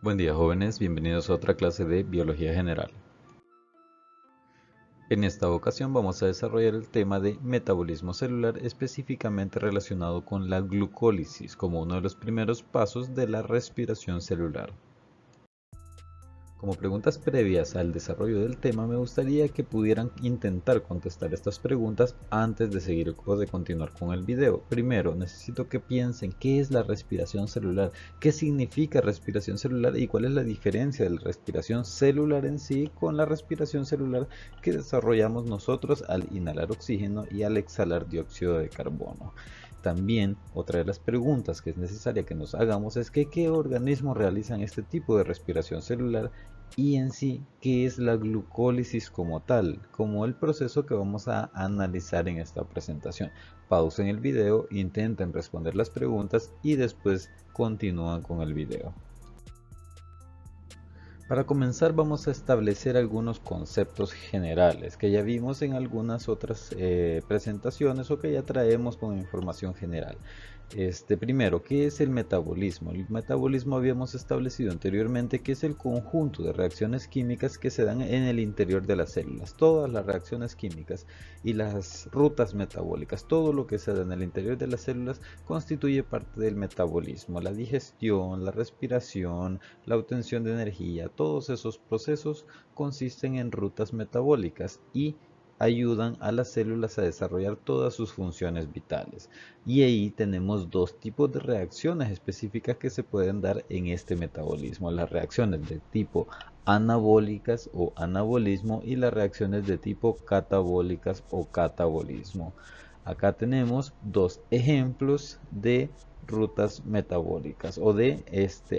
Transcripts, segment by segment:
Buen día jóvenes, bienvenidos a otra clase de Biología General. En esta ocasión vamos a desarrollar el tema de metabolismo celular específicamente relacionado con la glucólisis como uno de los primeros pasos de la respiración celular. Como preguntas previas al desarrollo del tema, me gustaría que pudieran intentar contestar estas preguntas antes de seguir o de continuar con el video. Primero, necesito que piensen qué es la respiración celular, qué significa respiración celular y cuál es la diferencia de la respiración celular en sí con la respiración celular que desarrollamos nosotros al inhalar oxígeno y al exhalar dióxido de carbono. También, otra de las preguntas que es necesaria que nos hagamos es que qué organismos realizan este tipo de respiración celular y en sí qué es la glucólisis como tal, como el proceso que vamos a analizar en esta presentación. Pausen el video, intenten responder las preguntas y después continúan con el video. Para comenzar vamos a establecer algunos conceptos generales que ya vimos en algunas otras presentaciones o que ya traemos con información general. Primero, ¿qué es el metabolismo? El metabolismo habíamos establecido anteriormente que es el conjunto de reacciones químicas que se dan en el interior de las células. Todas las reacciones químicas y las rutas metabólicas, todo lo que se da en el interior de las células constituye parte del metabolismo. La digestión, la respiración, la obtención de energía, todos esos procesos consisten en rutas metabólicas y ayudan a las células a desarrollar todas sus funciones vitales. Y ahí tenemos dos tipos de reacciones específicas que se pueden dar en este metabolismo. Las reacciones de tipo anabólicas o anabolismo y las reacciones de tipo catabólicas o catabolismo. Acá tenemos dos ejemplos de rutas metabólicas o de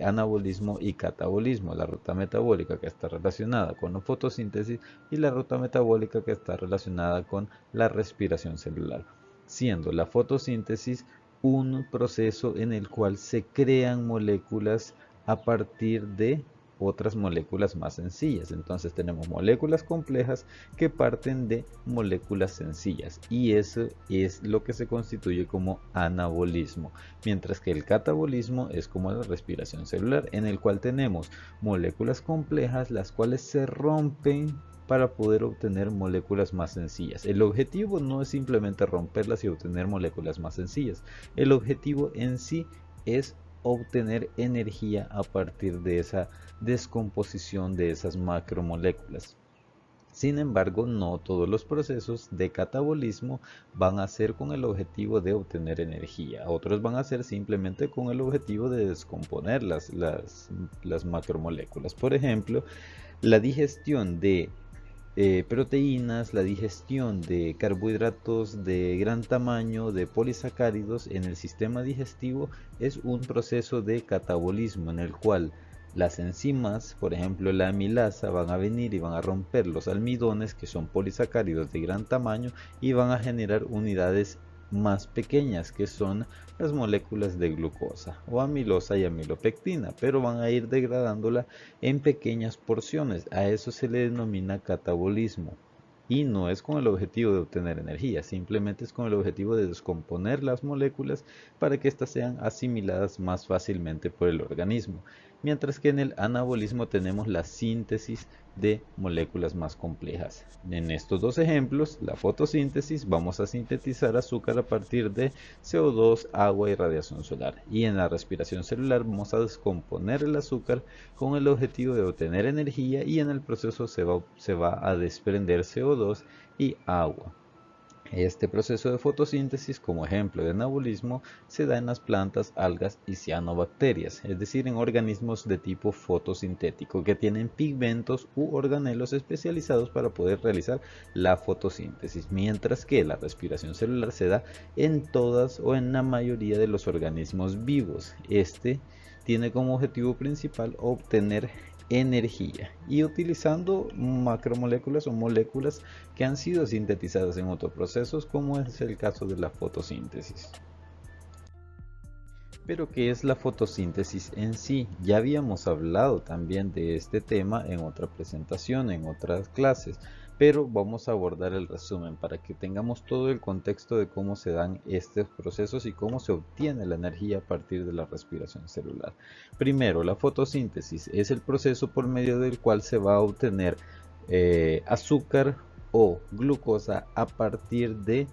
anabolismo y catabolismo. La ruta metabólica que está relacionada con la fotosíntesis y la ruta metabólica que está relacionada con la respiración celular, siendo la fotosíntesis un proceso en el cual se crean moléculas a partir de otras moléculas más sencillas. Entonces tenemos moléculas complejas que parten de moléculas sencillas y eso es lo que se constituye como anabolismo, mientras que el catabolismo es como la respiración celular, en el cual tenemos moléculas complejas las cuales se rompen para poder obtener moléculas más sencillas. El objetivo no es simplemente romperlas y obtener moléculas más sencillas. El objetivo en sí es obtener energía a partir de esa descomposición de esas macromoléculas. Sin embargo, no todos los procesos de catabolismo van a ser con el objetivo de obtener energía. Otros van a ser simplemente con el objetivo de descomponer las macromoléculas. Por ejemplo, la digestión de proteínas, la digestión de carbohidratos de gran tamaño, de polisacáridos en el sistema digestivo es un proceso de catabolismo en el cual las enzimas, por ejemplo la amilasa, van a venir y van a romper los almidones que son polisacáridos de gran tamaño y van a generar unidades más pequeñas que son las moléculas de glucosa o amilosa y amilopectina, pero van a ir degradándola en pequeñas porciones. A eso se le denomina catabolismo y no es con el objetivo de obtener energía, simplemente es con el objetivo de descomponer las moléculas para que éstas sean asimiladas más fácilmente por el organismo, mientras que en el anabolismo tenemos la síntesis de moléculas más complejas. En estos dos ejemplos, la fotosíntesis, vamos a sintetizar azúcar a partir de CO2, agua y radiación solar, y en la respiración celular vamos a descomponer el azúcar con el objetivo de obtener energía y en el proceso se va a desprender CO2 y agua. Este proceso de fotosíntesis, como ejemplo de anabolismo, se da en las plantas, algas y cianobacterias, es decir, en organismos de tipo fotosintético que tienen pigmentos u organelos especializados para poder realizar la fotosíntesis, mientras que la respiración celular se da en todas o en la mayoría de los organismos vivos. Tiene como objetivo principal obtener energía y utilizando macromoléculas o moléculas que han sido sintetizadas en otros procesos, como es el caso de la fotosíntesis. Pero ¿qué es la fotosíntesis en sí? Ya habíamos hablado también de este tema en otra presentación, en otras clases, pero vamos a abordar el resumen para que tengamos todo el contexto de cómo se dan estos procesos y cómo se obtiene la energía a partir de la respiración celular. Primero, la fotosíntesis es el proceso por medio del cual se va a obtener azúcar o glucosa a partir de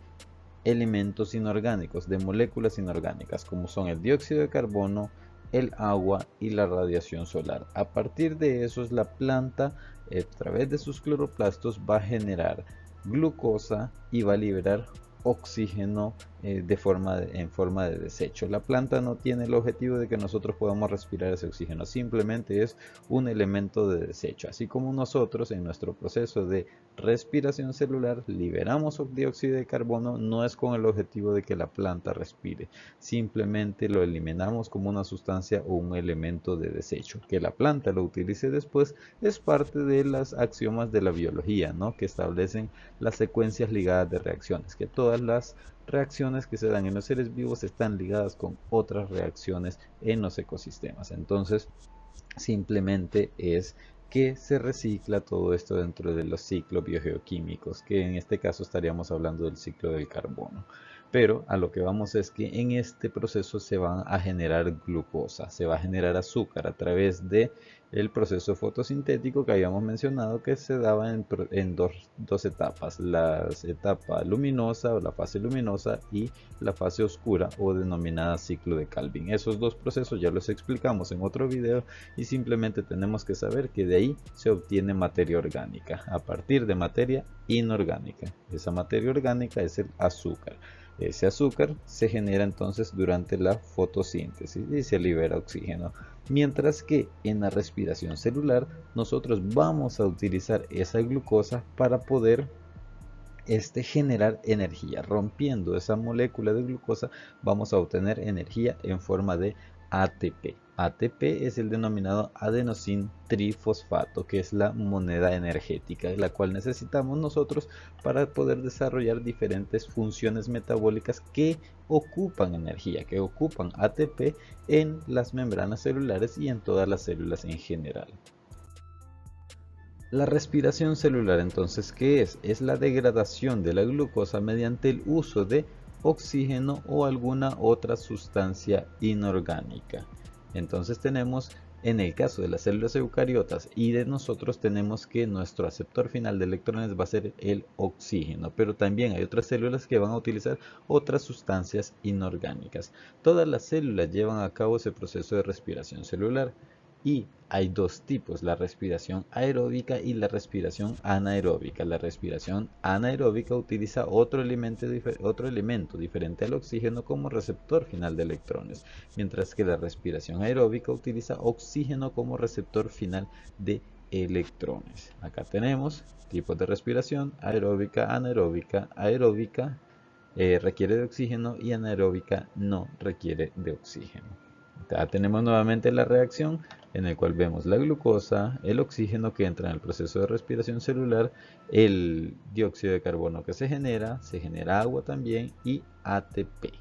elementos inorgánicos, de moléculas inorgánicas, como son el dióxido de carbono, el agua y la radiación solar. A partir de eso, la planta, a través de sus cloroplastos, va a generar glucosa y va a liberar oxígeno en forma de desecho. La planta no tiene el objetivo de que nosotros podamos respirar ese oxígeno, simplemente es un elemento de desecho. Así como nosotros en nuestro proceso de respiración celular liberamos dióxido de carbono, no es con el objetivo de que la planta respire, simplemente lo eliminamos como una sustancia o un elemento de desecho. Que la planta lo utilice después es parte de las axiomas de la biología, ¿no? Que establecen las secuencias ligadas de reacciones, que todas las reacciones que se dan en los seres vivos están ligadas con otras reacciones en los ecosistemas. Entonces, simplemente es que se recicla todo esto dentro de los ciclos biogeoquímicos, que en este caso estaríamos hablando del ciclo del carbono. Pero a lo que vamos es que en este proceso se van a generar glucosa, se va a generar azúcar a través de el proceso fotosintético que habíamos mencionado, que se daba en dos etapas, la etapa luminosa o la fase luminosa y la fase oscura o denominada ciclo de Calvin. Esos dos procesos ya los explicamos en otro video y simplemente tenemos que saber que de ahí se obtiene materia orgánica a partir de materia inorgánica. Esa materia orgánica es el azúcar. Ese azúcar se genera entonces durante la fotosíntesis y se libera oxígeno. Mientras que en la respiración celular nosotros vamos a utilizar esa glucosa para poder generar energía. Rompiendo esa molécula de glucosa vamos a obtener energía en forma de ATP. ATP es el denominado adenosín trifosfato, que es la moneda energética, la cual necesitamos nosotros para poder desarrollar diferentes funciones metabólicas que ocupan energía, que ocupan ATP en las membranas celulares y en todas las células en general. La respiración celular, entonces, ¿qué es? Es la degradación de la glucosa mediante el uso de oxígeno o alguna otra sustancia inorgánica. Entonces tenemos, en el caso de las células eucariotas y de nosotros, tenemos que nuestro aceptor final de electrones va a ser el oxígeno, pero también hay otras células que van a utilizar otras sustancias inorgánicas. Todas las células llevan a cabo ese proceso de respiración celular. Y hay dos tipos, la respiración aeróbica y la respiración anaeróbica. La respiración anaeróbica utiliza otro elemento diferente al oxígeno como receptor final de electrones, mientras que la respiración aeróbica utiliza oxígeno como receptor final de electrones. Acá tenemos tipos de respiración: aeróbica, anaeróbica. Aeróbica requiere de oxígeno y anaeróbica no requiere de oxígeno. Ya tenemos nuevamente la reacción en el cual vemos la glucosa, el oxígeno que entra en el proceso de respiración celular, el dióxido de carbono que se genera agua también y ATP.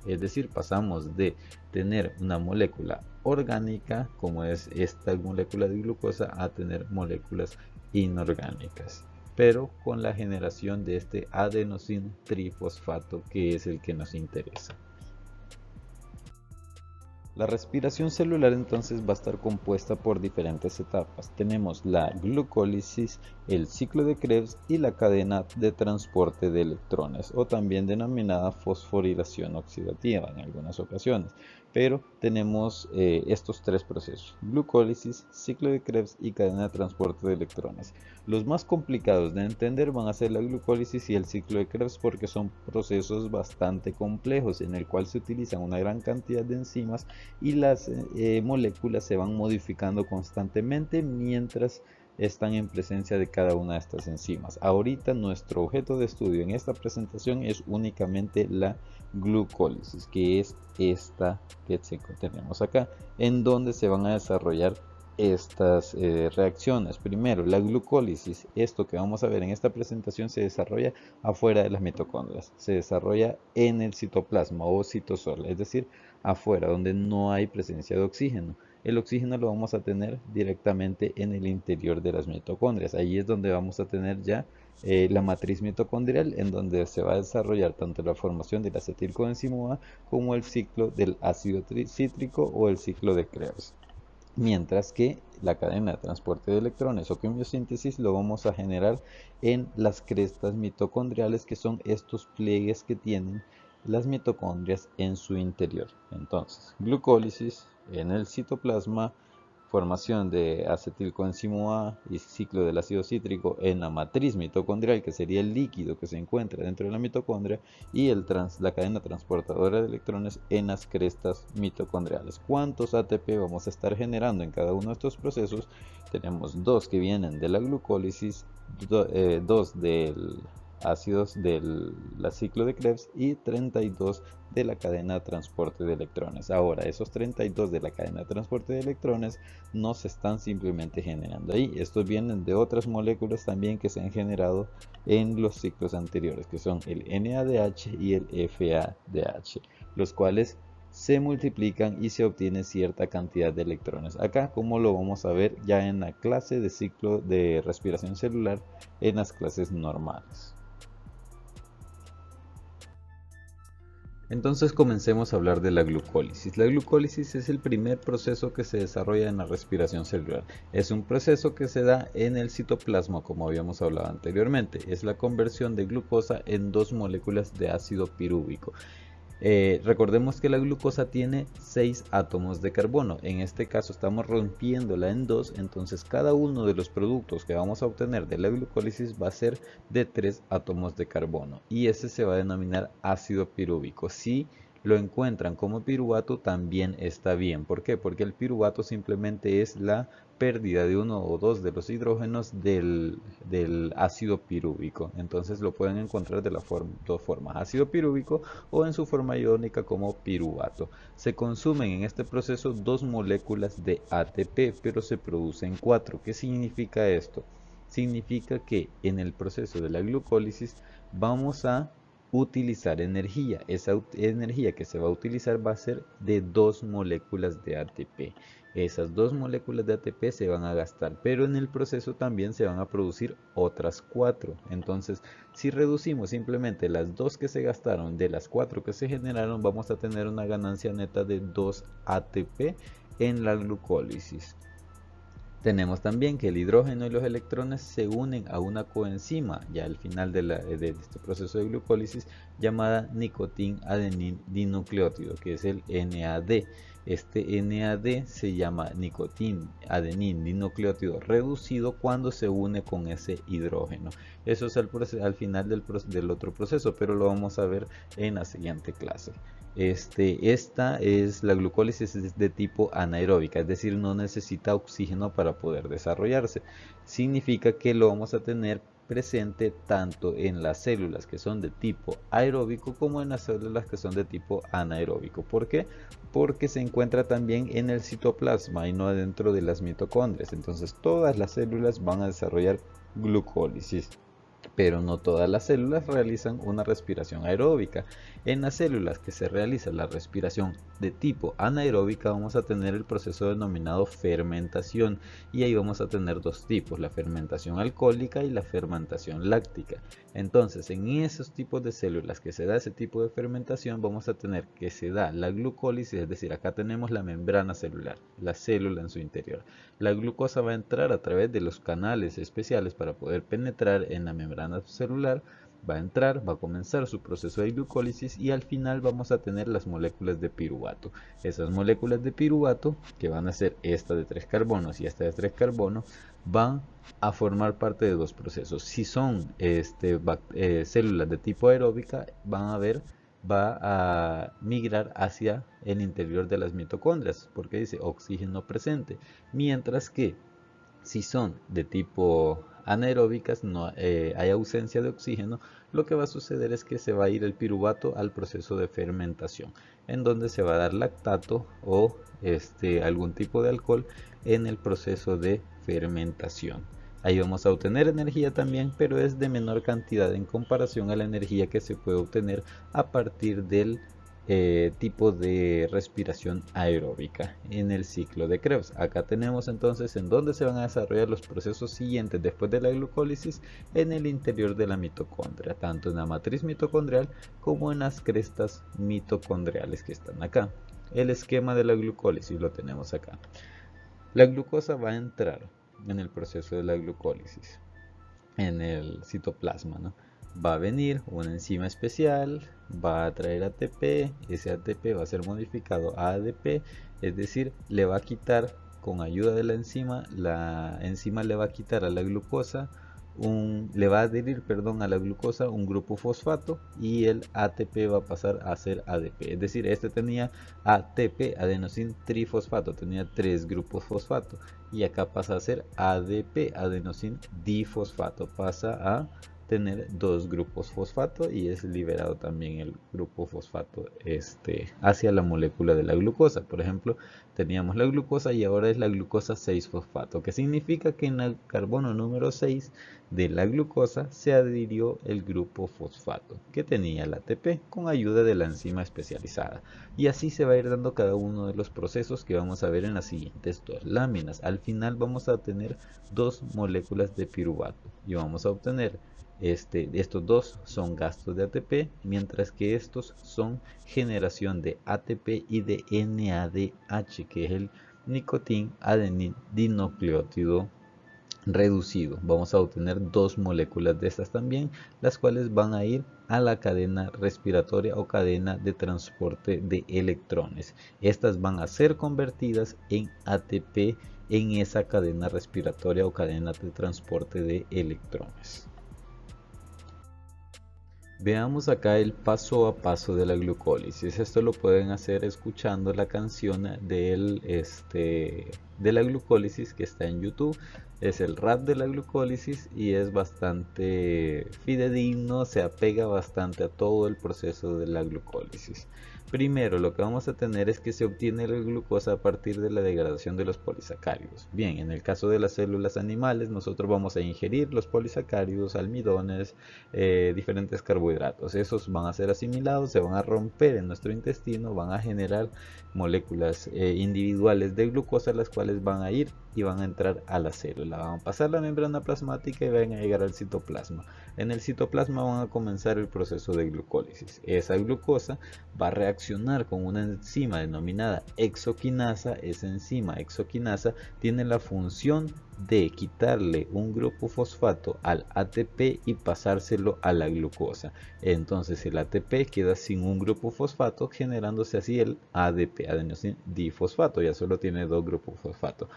Es decir, pasamos de tener una molécula orgánica, como es esta molécula de glucosa, a tener moléculas inorgánicas, pero con la generación de este adenosín trifosfato, que es el que nos interesa. La respiración celular entonces va a estar compuesta por diferentes etapas. Tenemos la glucólisis, el ciclo de Krebs y la cadena de transporte de electrones, o también denominada fosforilación oxidativa en algunas ocasiones. Pero tenemos estos tres procesos: glucólisis, ciclo de Krebs y cadena de transporte de electrones. Los más complicados de entender van a ser la glucólisis y el ciclo de Krebs, porque son procesos bastante complejos en el cual se utilizan una gran cantidad de enzimas y las moléculas se van modificando constantemente mientras están en presencia de cada una de estas enzimas. Ahorita nuestro objeto de estudio en esta presentación es únicamente la glucólisis, que es esta que tenemos acá, en donde se van a desarrollar estas reacciones. Primero, la glucólisis. Esto que vamos a ver en esta presentación se desarrolla afuera de las mitocondrias, se desarrolla en el citoplasma o citosol, es decir, afuera, donde no hay presencia de oxígeno. el oxígeno lo vamos a tener directamente en el interior de las mitocondrias. Ahí es donde vamos a tener ya la matriz mitocondrial, en donde se va a desarrollar tanto la formación del acetilcoenzimo A como el ciclo del ácido cítrico o el ciclo de Krebs. Mientras que la cadena de transporte de electrones o quimiosíntesis lo vamos a generar en las crestas mitocondriales, que son estos pliegues que tienen las mitocondrias en su interior. Entonces, glucólisis en el citoplasma, formación de acetilcoenzimo A y ciclo del ácido cítrico en la matriz mitocondrial, que sería el líquido que se encuentra dentro de la mitocondria, y la cadena transportadora de electrones en las crestas mitocondriales. ¿Cuántos ATP vamos a estar generando en cada uno de estos procesos? Tenemos dos que vienen de la glucólisis, dos del ácidos del ciclo de Krebs y 32 de la cadena de transporte de electrones. Ahora, esos 32 de la cadena de transporte de electrones no se están simplemente generando ahí. Estos vienen de otras moléculas también que se han generado en los ciclos anteriores, que son el NADH y el FADH, los cuales se multiplican y se obtiene cierta cantidad de electrones. Acá, como lo vamos a ver ya en la clase de ciclo de respiración celular, en las clases normales. Entonces comencemos a hablar de la glucólisis. La glucólisis es el primer proceso que se desarrolla en la respiración celular. Es un proceso que se da en el citoplasma, como habíamos hablado anteriormente. Es la conversión de glucosa en dos moléculas de ácido pirúvico. Recordemos que la glucosa tiene 6 átomos de carbono. En este caso estamos rompiéndola en 2, entonces cada uno de los productos que vamos a obtener de la glucólisis va a ser de 3 átomos de carbono, y ese se va a denominar ácido pirúvico. Si lo encuentran como piruvato también está bien. ¿Por qué? Porque el piruvato simplemente es la pérdida de uno o dos de los hidrógenos del ácido pirúvico. Entonces lo pueden encontrar de dos formas: ácido pirúvico o en su forma iónica como piruvato. Se consumen en este proceso dos moléculas de ATP, pero se producen 4. ¿Qué significa esto? Significa que en el proceso de la glucólisis vamos a utilizar energía. Esa energía que se va a utilizar va a ser de dos moléculas de ATP. Esas dos moléculas de ATP se van a gastar, pero en el proceso también se van a producir otras 4. Entonces, si reducimos simplemente las dos que se gastaron de las 4 que se generaron, vamos a tener una ganancia neta de 2 ATP en la glucólisis. Tenemos también que el hidrógeno y los electrones se unen a una coenzima ya al final de este proceso de glucólisis, llamada nicotin-adenin dinucleótido, que es el NAD. Este NAD se llama nicotin-adenin dinucleótido reducido cuando se une con ese hidrógeno. Eso es al final del otro proceso, pero lo vamos a ver en la siguiente clase. La glucólisis es de tipo anaeróbica, es decir, no necesita oxígeno para poder desarrollarse. Significa que lo vamos a tener presente tanto en las células que son de tipo aeróbico como en las células que son de tipo anaeróbico. ¿Por qué? Porque se encuentra también en el citoplasma y no dentro de las mitocondrias. Entonces todas las células van a desarrollar glucólisis, pero no todas las células realizan una respiración aeróbica. En las células que se realiza la respiración de tipo anaeróbica vamos a tener el proceso denominado fermentación, y ahí vamos a tener dos tipos: la fermentación alcohólica y la fermentación láctica. Entonces, en esos tipos de células que se da ese tipo de fermentación, vamos a tener que se da la glucólisis, es decir, acá tenemos la membrana celular, la célula en su interior. La glucosa va a entrar a través de los canales especiales para poder penetrar en la membrana celular, va a entrar, va a comenzar su proceso de glucólisis, y al final vamos a tener las moléculas de piruvato. Esas moléculas de piruvato, que van a ser esta de 3 carbonos y esta de 3 carbonos, van a formar parte de dos procesos. Si son células de tipo aeróbica, va a migrar hacia el interior de las mitocondrias, porque dice oxígeno presente, mientras que si son de tipo anaeróbicas, no hay ausencia de oxígeno. Lo que va a suceder es que se va a ir el piruvato al proceso de fermentación, en donde se va a dar lactato o algún tipo de alcohol en el proceso de fermentación. Ahí vamos a obtener energía también, pero es de menor cantidad en comparación a la energía que se puede obtener a partir del tipo de respiración aeróbica en el ciclo de Krebs. Acá tenemos entonces en dónde se van a desarrollar los procesos siguientes después de la glucólisis, en el interior de la mitocondria, tanto en la matriz mitocondrial como en las crestas mitocondriales que están acá. El esquema de la glucólisis lo tenemos acá. La glucosa va a entrar en el proceso de la glucólisis en el citoplasma, ¿no? Va a venir una enzima especial, va a traer ATP, ese ATP va a ser modificado a ADP, es decir, le va a quitar, con ayuda de la enzima le va a quitar a la glucosa, le va a adherir, perdón, a la glucosa un grupo fosfato, y el ATP va a pasar a ser ADP, es decir, este tenía ATP, adenosín trifosfato, tenía 3 grupos fosfato, y acá pasa a ser ADP, adenosín difosfato, pasa a tener 2 grupos fosfato, y es liberado también el grupo fosfato hacia la molécula de la glucosa. Por ejemplo, teníamos la glucosa y ahora es la glucosa 6-fosfato, que significa que en el carbono número 6 de la glucosa se adhirió el grupo fosfato que tenía el ATP con ayuda de la enzima especializada, y así se va a ir dando cada uno de los procesos que vamos a ver en las siguientes 2 láminas. Al final vamos a tener 2 moléculas de piruvato y vamos a obtener estos 2 son gastos de ATP, mientras que estos son generación de ATP y de NADH, que es el nicotín adenil dinucleótido reducido. Vamos a obtener 2 moléculas de estas también, las cuales van a ir a la cadena respiratoria o cadena de transporte de electrones. Estas van a ser convertidas en ATP en esa cadena respiratoria o cadena de transporte de electrones. Veamos acá el paso a paso de la glucólisis. Esto lo pueden hacer escuchando la canción de la glucólisis que está en YouTube. Es el rap de la glucólisis y es bastante fidedigno, se apega bastante a todo el proceso de la glucólisis. Primero, lo que vamos a tener es que se obtiene la glucosa a partir de la degradación de los polisacáridos. Bien, en el caso de las células animales, nosotros vamos a ingerir los polisacáridos, almidones, diferentes carbohidratos. Esos van a ser asimilados, se van a romper en nuestro intestino, van a generar moléculas individuales de glucosa, las cuales van a ir y van a entrar a la célula, van a pasar la membrana plasmática y van a llegar al citoplasma. En el citoplasma van a comenzar el proceso de glucólisis. Esa glucosa va a reaccionar con una enzima denominada exoquinasa. Esa enzima exoquinasa tiene la función de quitarle un grupo fosfato al ATP y pasárselo a la glucosa. Entonces el ATP queda sin un grupo fosfato, generándose así el ADP, adenosín difosfato, ya solo tiene 2 grupos fosfato.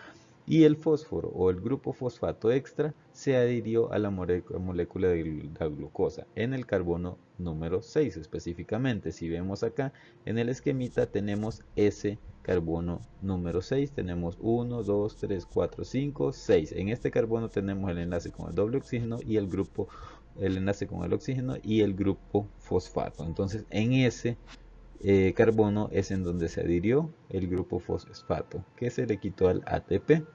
Y el fósforo o el grupo fosfato extra se adhirió a la molécula de la glucosa en el carbono número 6 específicamente. Si vemos acá en el esquemita tenemos ese carbono número 6, tenemos 1, 2, 3, 4, 5, 6. En este carbono tenemos el enlace con el doble oxígeno y el enlace con el oxígeno y el grupo fosfato. Entonces en ese carbono es en donde se adhirió el grupo fosfato que se le quitó al ATP.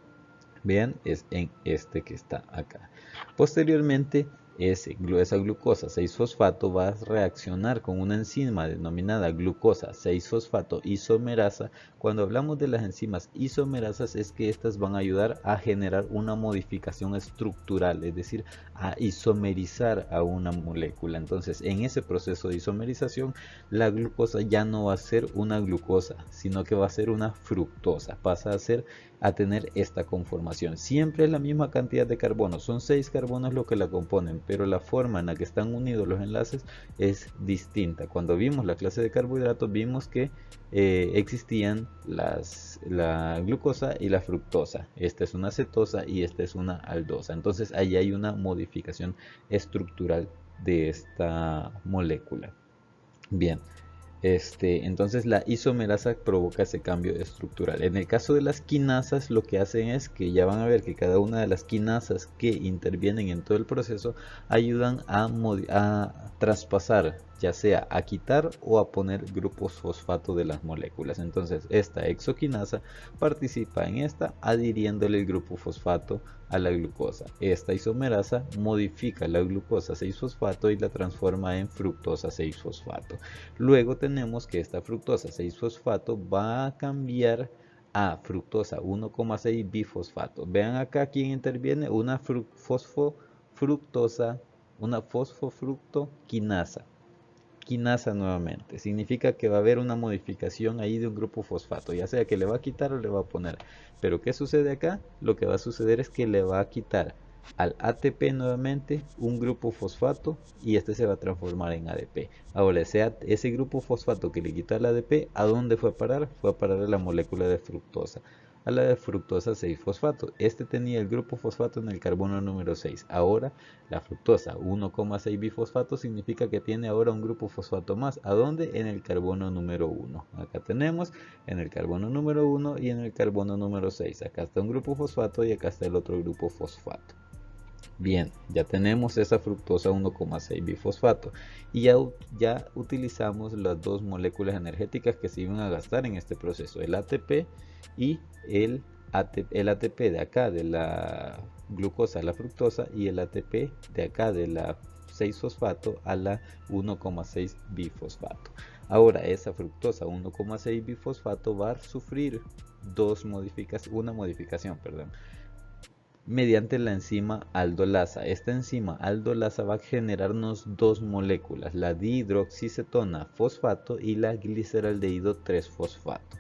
Vean, es en este que está acá. Posteriormente, esa glucosa 6-fosfato va a reaccionar con una enzima denominada glucosa 6-fosfato isomerasa. Cuando hablamos de las enzimas isomerasas es que estas van a ayudar a generar una modificación estructural, es decir, a isomerizar a una molécula. Entonces, en ese proceso de isomerización, la glucosa ya no va a ser una glucosa, sino que va a ser una fructosa. Pasa a tener esta conformación. Siempre es la misma cantidad de carbono, son 6 carbonos los que la componen, pero la forma en la que están unidos los enlaces es distinta. Cuando vimos la clase de carbohidratos vimos que existían la glucosa y la fructosa. Esta es una cetosa y esta es una aldosa. Entonces ahí hay una modificación estructural de esta molécula. Bien. Entonces la isomerasa provoca ese cambio estructural. En el caso de las quinasas, lo que hacen es que ya van a ver que cada una de las quinasas que intervienen en todo el proceso ayudan a traspasar ya sea a quitar o a poner grupos fosfato de las moléculas. Entonces esta exoquinasa participa en esta adhiriéndole el grupo fosfato a la glucosa. Esta isomerasa modifica la glucosa 6-fosfato y la transforma en fructosa 6-fosfato. Luego tenemos que esta fructosa 6-fosfato va a cambiar a fructosa 1,6 bifosfato. Vean acá quién interviene, una fosfofructosa, una fosfofructoquinasa. Quinasa nuevamente, significa que va a haber una modificación ahí de un grupo fosfato, ya sea que le va a quitar o le va a poner. Pero ¿qué sucede acá? Lo que va a suceder es que le va a quitar al ATP nuevamente un grupo fosfato y este se va a transformar en ADP. Ahora ese grupo fosfato que le quitó al ADP, ¿a dónde fue a parar? Fue a parar a la molécula de fructosa, a la de fructosa 6-fosfato. Este tenía el grupo fosfato en el carbono número 6. Ahora la fructosa 1,6 bifosfato significa que tiene ahora un grupo fosfato más. ¿A dónde? En el carbono número 1. Acá tenemos en el carbono número 1 y en el carbono número 6. Acá está un grupo fosfato y acá está el otro grupo fosfato. Bien, ya tenemos esa fructosa 1,6 bifosfato y ya utilizamos las dos moléculas energéticas que se iban a gastar en este proceso, el ATP y el ATP de acá de la glucosa a la fructosa y el ATP de acá de la 6-fosfato a la 1,6 bifosfato. Ahora esa fructosa 1,6 bifosfato va a sufrir una modificación, mediante la enzima aldolasa. Esta enzima aldolasa va a generarnos dos moléculas, la dihidroxicetona fosfato y la gliceraldehído 3-fosfato.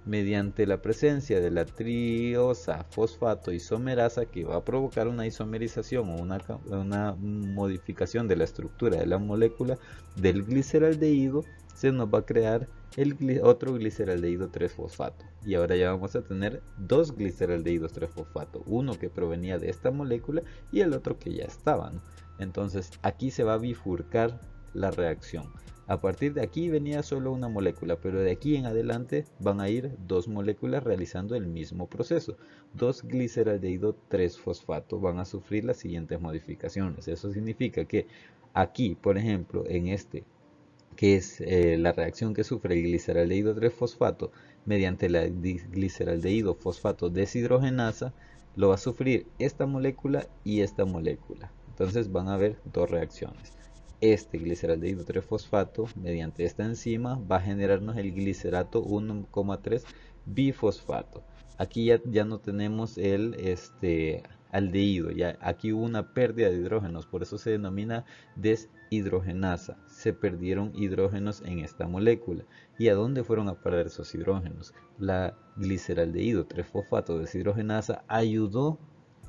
Mediante la presencia de la triosa fosfato isomerasa que va a provocar una isomerización o una modificación de la estructura de la molécula del gliceraldehído, se nos va a crear otro gliceraldehído 3-fosfato. Y ahora ya vamos a tener dos gliceraldehídos 3-fosfato, uno que provenía de esta molécula y el otro que ya estaba, ¿no? Entonces aquí se va a bifurcar la reacción. A partir de aquí venía solo una molécula, pero de aquí en adelante van a ir dos moléculas realizando el mismo proceso. Dos gliceraldehído 3-fosfato van a sufrir las siguientes modificaciones. Eso significa que aquí, por ejemplo, en este que es la reacción que sufre el gliceraldehído 3-fosfato mediante la gliceraldehído fosfato deshidrogenasa, lo va a sufrir esta molécula y esta molécula. Entonces van a haber dos reacciones. Este gliceraldehído 3-fosfato mediante esta enzima va a generarnos el glicerato 1,3 bifosfato. Aquí ya no tenemos el aldehído, ya aquí hubo una pérdida de hidrógenos, por eso se denomina deshidrogenasa. Se perdieron hidrógenos en esta molécula. ¿Y a dónde fueron a parar esos hidrógenos? La gliceraldehído 3-fosfato deshidrogenasa ayudó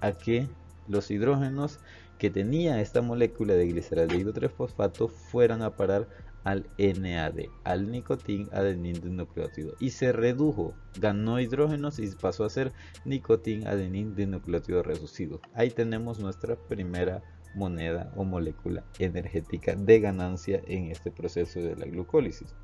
a que los hidrógenos que tenía esta molécula de gliceraldehído 3-fosfato fueran a parar al NAD, al nicotín adenín dinucleótido, y se redujo, ganó hidrógenos y pasó a ser nicotín adenín dinucleótido reducido. Ahí tenemos nuestra primera moneda o molécula energética de ganancia en este proceso de la glucólisis.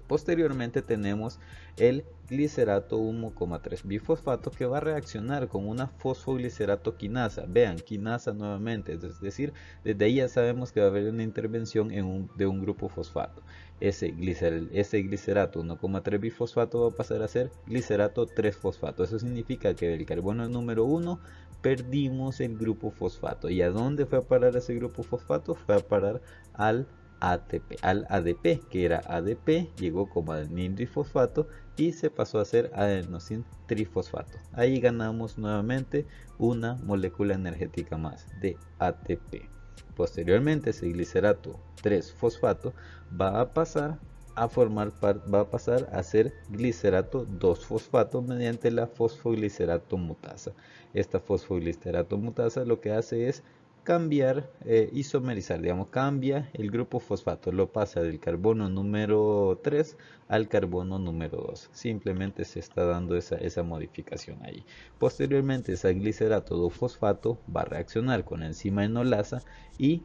Posteriormente tenemos el glicerato 1,3 bifosfato que va a reaccionar con una fosfoglicerato quinasa. Vean, quinasa nuevamente, es decir, desde ahí ya sabemos que va a haber una intervención de un grupo fosfato. Ese glicerato 1,3 bifosfato va a pasar a ser glicerato 3-fosfato. Eso significa que del carbono número 1 perdimos el grupo fosfato. ¿Y a dónde fue a parar ese grupo fosfato? Fue a parar al ADP, que era ADP, llegó como adenín difosfato y se pasó a ser adenosin trifosfato. Ahí ganamos nuevamente una molécula energética más de ATP. Posteriormente ese glicerato 3-fosfato va a pasar a ser glicerato 2-fosfato mediante la fosfoglicerato mutasa. Esta fosfoglicerato mutasa lo que hace es cambiar, isomerizar, digamos, cambia el grupo fosfato, lo pasa del carbono número 3 al carbono número 2. Simplemente se está dando esa modificación ahí. Posteriormente, ese glicerato 2-fosfato va a reaccionar con la enzima enolasa y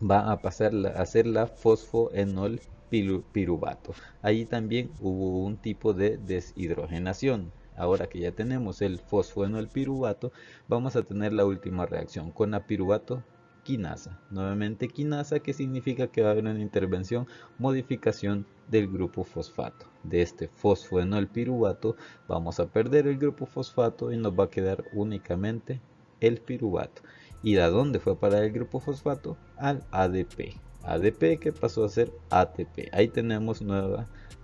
va a pasar a ser la fosfoenol piruvato. Ahí también hubo un tipo de deshidrogenación. Ahora que ya tenemos el fosfoenol piruvato, vamos a tener la última reacción con la piruvato quinasa. Nuevamente quinasa, que significa que va a haber una intervención, modificación del grupo fosfato. De este fosfoenolpiruvato vamos a perder el grupo fosfato y nos va a quedar únicamente el piruvato. ¿Y de dónde fue a parar el grupo fosfato? Al ADP. ADP que pasó a ser ATP. Ahí tenemos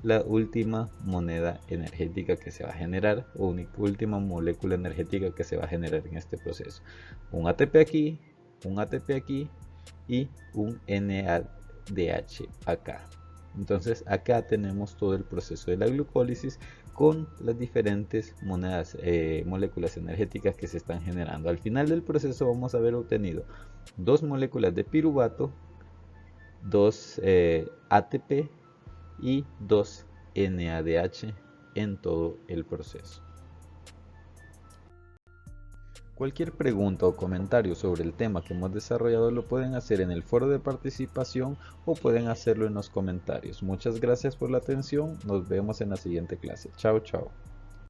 la última moneda energética que se va a generar, o última molécula energética que se va a generar en este proceso. Un ATP aquí, un ATP aquí y un NADH acá. Entonces acá tenemos todo el proceso de la glucólisis con las diferentes moléculas energéticas que se están generando. Al final del proceso vamos a haber obtenido dos moléculas de piruvato, dos ATP y dos NADH en todo el proceso. Cualquier pregunta o comentario sobre el tema que hemos desarrollado lo pueden hacer en el foro de participación o pueden hacerlo en los comentarios. Muchas gracias por la atención, nos vemos en la siguiente clase. Chao, chao.